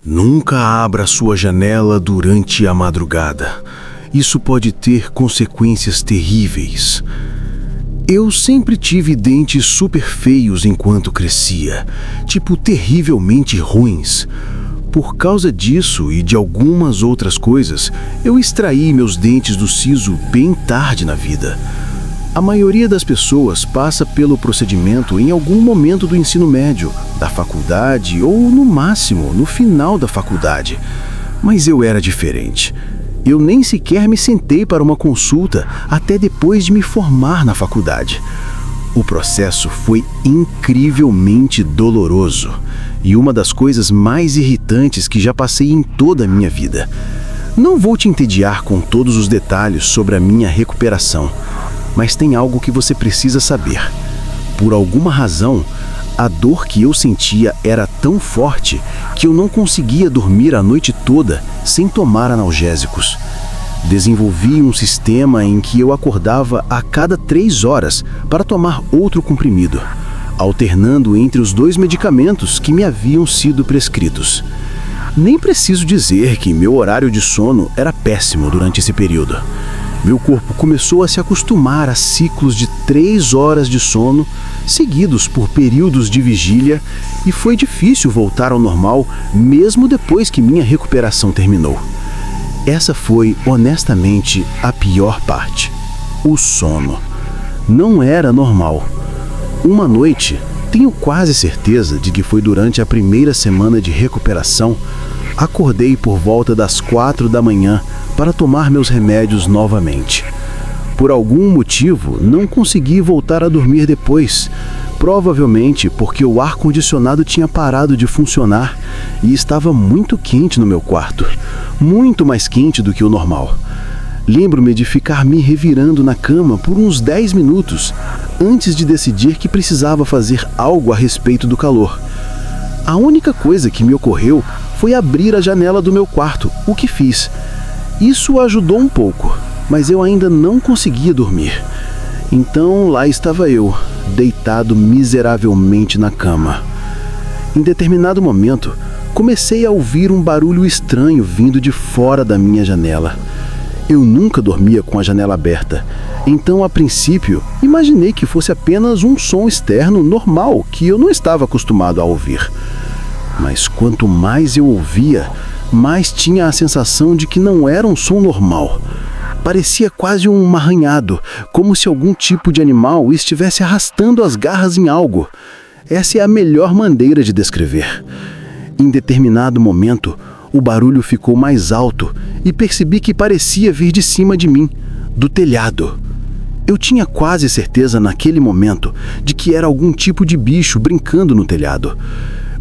Nunca abra sua janela durante a madrugada. Isso pode ter consequências terríveis. Eu sempre tive dentes super feios enquanto crescia, tipo terrivelmente ruins. Por causa disso e de algumas outras coisas, eu extraí meus dentes do siso bem tarde na vida. A maioria das pessoas passa pelo procedimento em algum momento do ensino médio, da faculdade ou, no máximo, no final da faculdade. Mas eu era diferente. Eu nem sequer me sentei para uma consulta até depois de me formar na faculdade. O processo foi incrivelmente doloroso e uma das coisas mais irritantes que já passei em toda a minha vida. Não vou te entediar com todos os detalhes sobre a minha recuperação, mas tem algo que você precisa saber. Por alguma razão, a dor que eu sentia era tão forte que eu não conseguia dormir a noite toda sem tomar analgésicos. Desenvolvi um sistema em que eu acordava a cada 3 horas para tomar outro comprimido, alternando entre os 2 medicamentos que me haviam sido prescritos. Nem preciso dizer que meu horário de sono era péssimo durante esse período. Meu corpo começou a se acostumar a ciclos de 3 horas de sono, seguidos por períodos de vigília, e foi difícil voltar ao normal mesmo depois que minha recuperação terminou. Essa foi, honestamente, a pior parte: o sono. Não era normal. Uma noite, tenho quase certeza de que foi durante a primeira semana de recuperação, acordei por volta das 4 da manhã para tomar meus remédios novamente. Por algum motivo, não consegui voltar a dormir depois, provavelmente porque o ar-condicionado tinha parado de funcionar e estava muito quente no meu quarto, muito mais quente do que o normal. Lembro-me de ficar me revirando na cama por uns 10 minutos antes de decidir que precisava fazer algo a respeito do calor. A única coisa que me ocorreu foi abrir a janela do meu quarto, o que fiz. Isso ajudou um pouco, mas eu ainda não conseguia dormir. Então lá estava eu, deitado miseravelmente na cama. Em determinado momento, comecei a ouvir um barulho estranho vindo de fora da minha janela. Eu nunca dormia com a janela aberta, então a princípio imaginei que fosse apenas um som externo normal que eu não estava acostumado a ouvir. Mas quanto mais eu ouvia, mais tinha a sensação de que não era um som normal. Parecia quase um arranhado, como se algum tipo de animal estivesse arrastando as garras em algo. Essa é a melhor maneira de descrever. Em determinado momento, o barulho ficou mais alto e percebi que parecia vir de cima de mim, do telhado. Eu tinha quase certeza naquele momento de que era algum tipo de bicho brincando no telhado.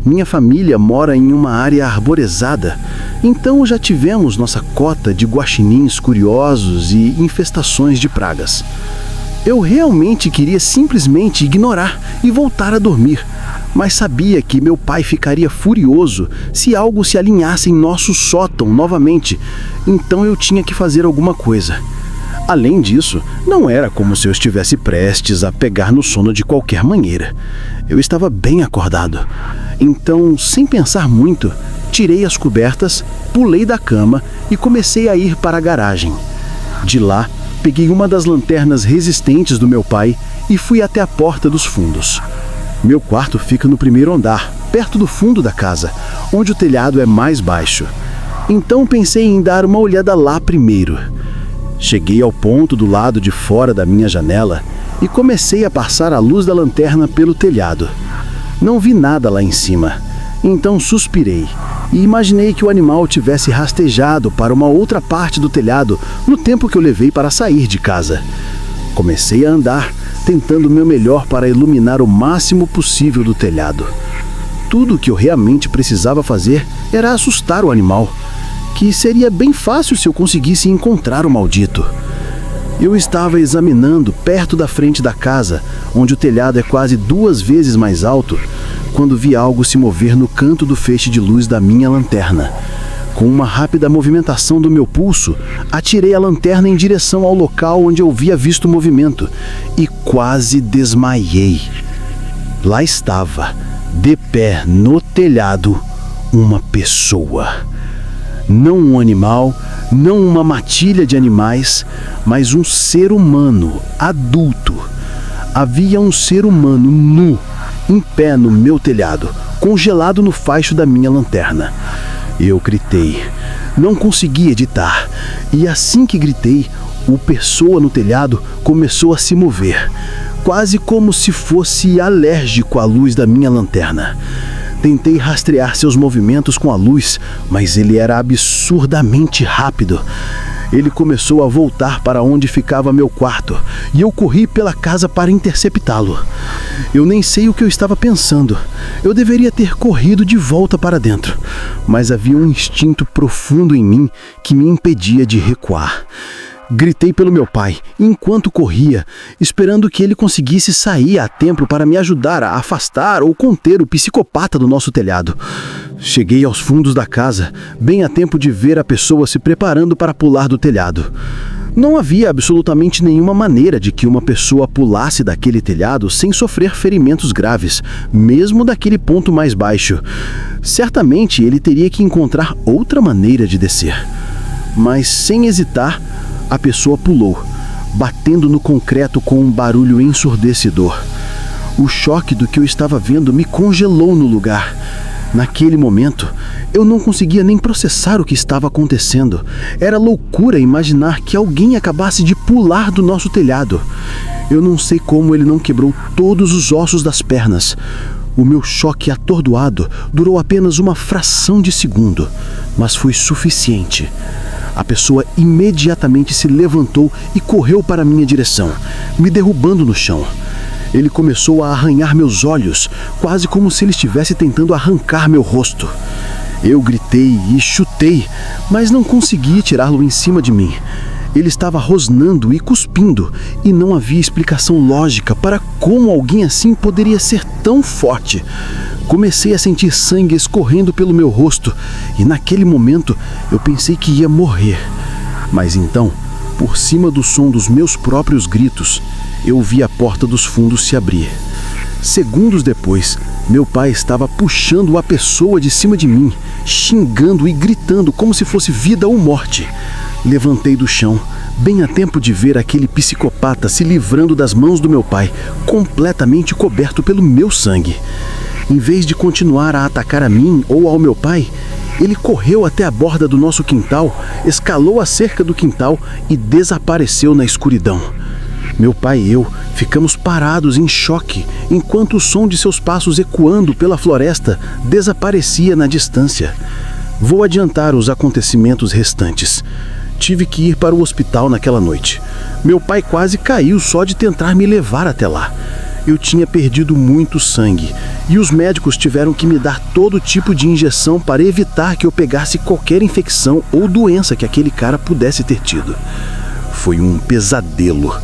Minha família mora em uma área arborizada, então já tivemos nossa cota de guaxinins curiosos e infestações de pragas. Eu realmente queria simplesmente ignorar e voltar a dormir, mas sabia que meu pai ficaria furioso se algo se alinhasse em nosso sótão novamente, então eu tinha que fazer alguma coisa. Além disso, não era como se eu estivesse prestes a pegar no sono de qualquer maneira. Eu estava bem acordado. Então, sem pensar muito, tirei as cobertas, pulei da cama e comecei a ir para a garagem. De lá, peguei uma das lanternas resistentes do meu pai e fui até a porta dos fundos. Meu quarto fica no primeiro andar, perto do fundo da casa, onde o telhado é mais baixo. Então pensei em dar uma olhada lá primeiro. Cheguei ao ponto do lado de fora da minha janela e comecei a passar a luz da lanterna pelo telhado. Não vi nada lá em cima, então suspirei e imaginei que o animal tivesse rastejado para uma outra parte do telhado no tempo que eu levei para sair de casa. Comecei a andar, tentando o meu melhor para iluminar o máximo possível do telhado. Tudo o que eu realmente precisava fazer era assustar o animal, que seria bem fácil se eu conseguisse encontrar o maldito. Eu estava examinando perto da frente da casa, onde o telhado é quase 2 vezes mais alto, quando vi algo se mover no canto do feixe de luz da minha lanterna. Com uma rápida movimentação do meu pulso, atirei a lanterna em direção ao local onde eu havia visto o movimento e quase desmaiei. Lá estava, de pé no telhado, uma pessoa. Não um animal, não uma matilha de animais, mas um ser humano, adulto. Havia um ser humano nu, em pé no meu telhado, congelado no faixo da minha lanterna. Eu gritei. Não consegui editar. E assim que gritei, o pessoa no telhado começou a se mover, quase como se fosse alérgico à luz da minha lanterna. Tentei rastrear seus movimentos com a luz, mas ele era absurdamente rápido. Ele começou a voltar para onde ficava meu quarto, e eu corri pela casa para interceptá-lo. Eu nem sei o que eu estava pensando. Eu deveria ter corrido de volta para dentro, mas havia um instinto profundo em mim que me impedia de recuar. Gritei pelo meu pai, enquanto corria, esperando que ele conseguisse sair a tempo para me ajudar a afastar ou conter o psicopata do nosso telhado. Cheguei aos fundos da casa, bem a tempo de ver a pessoa se preparando para pular do telhado. Não havia absolutamente nenhuma maneira de que uma pessoa pulasse daquele telhado sem sofrer ferimentos graves, mesmo daquele ponto mais baixo. Certamente ele teria que encontrar outra maneira de descer. Mas, sem hesitar, a pessoa pulou, batendo no concreto com um barulho ensurdecedor. O choque do que eu estava vendo me congelou no lugar. Naquele momento, eu não conseguia nem processar o que estava acontecendo. Era loucura imaginar que alguém acabasse de pular do nosso telhado. Eu não sei como ele não quebrou todos os ossos das pernas. O meu choque atordoado durou apenas uma fração de segundo, mas foi suficiente. A pessoa imediatamente se levantou e correu para minha direção, me derrubando no chão. Ele começou a arranhar meus olhos, quase como se ele estivesse tentando arrancar meu rosto. Eu gritei e chutei, mas não consegui tirá-lo em cima de mim. Ele estava rosnando e cuspindo, e não havia explicação lógica para como alguém assim poderia ser tão forte. Comecei a sentir sangue escorrendo pelo meu rosto, e naquele momento eu pensei que ia morrer. Mas então, por cima do som dos meus próprios gritos, eu vi a porta dos fundos se abrir. Segundos depois, meu pai estava puxando a pessoa de cima de mim, xingando e gritando como se fosse vida ou morte. Levantei do chão, bem a tempo de ver aquele psicopata se livrando das mãos do meu pai, completamente coberto pelo meu sangue. Em vez de continuar a atacar a mim ou ao meu pai, ele correu até a borda do nosso quintal, escalou a cerca do quintal e desapareceu na escuridão. Meu pai e eu ficamos parados em choque, enquanto o som de seus passos ecoando pela floresta desaparecia na distância. Vou adiantar os acontecimentos restantes. Tive que ir para o hospital naquela noite. Meu pai quase caiu só de tentar me levar até lá. Eu tinha perdido muito sangue e os médicos tiveram que me dar todo tipo de injeção para evitar que eu pegasse qualquer infecção ou doença que aquele cara pudesse ter tido. Foi um pesadelo.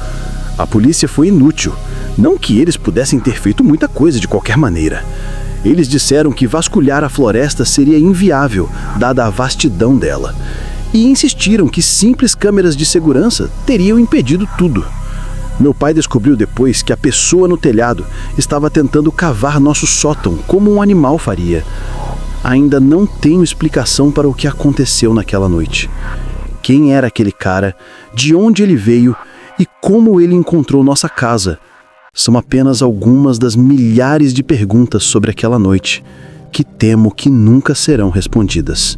A polícia foi inútil. Não que eles pudessem ter feito muita coisa de qualquer maneira. Eles disseram que vasculhar a floresta seria inviável, dada a vastidão dela. E insistiram que simples câmeras de segurança teriam impedido tudo. Meu pai descobriu depois que a pessoa no telhado estava tentando cavar nosso sótão como um animal faria. Ainda não tenho explicação para o que aconteceu naquela noite. Quem era aquele cara, de onde ele veio e como ele encontrou nossa casa são apenas algumas das milhares de perguntas sobre aquela noite que temo que nunca serão respondidas.